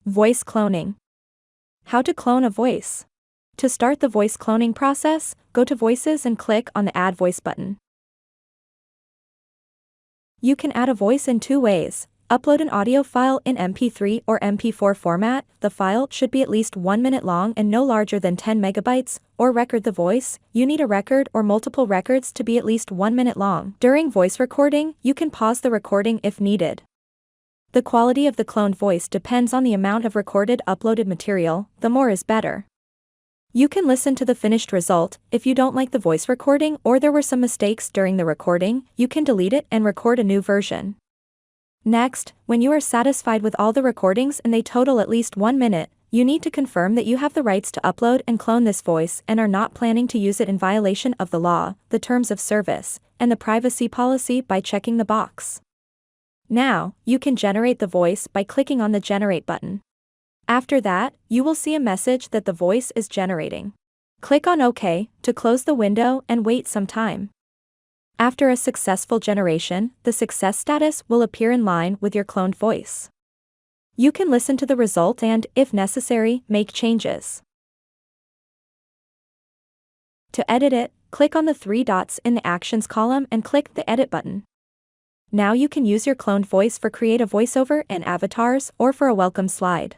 Voice cloning. How to clone a voice. To start the voice cloning process, go to Voices and click on the Add Voice button. You can add a voice in two ways. Upload an audio file in MP3 or MP4 format. The file should be at least 1 minute long and no larger than 10 megabytes, or record the voice. You need a record or multiple records to be at least 1 minute long. During voice recording, you can pause the recording if needed. The quality of the cloned voice depends on the amount of recorded uploaded material, the more is better. You can listen to the finished result. If you don't like the voice recording or there were some mistakes during the recording, you can delete it and record a new version. Next, when you are satisfied with all the recordings and they total at least 1 minute, you need to confirm that you have the rights to upload and clone this voice and are not planning to use it in violation of the law, the terms of service, and the privacy policy by checking the box. Now, you can generate the voice by clicking on the Generate button. After that, you will see a message that the voice is generating. Click on OK to close the window and wait some time. After a successful generation, the success status will appear in line with your cloned voice. You can listen to the result and, if necessary, make changes. To edit it, click on the 3 dots in the Actions column and click the Edit button. Now you can use your cloned voice for create a voiceover and avatars or for a welcome slide.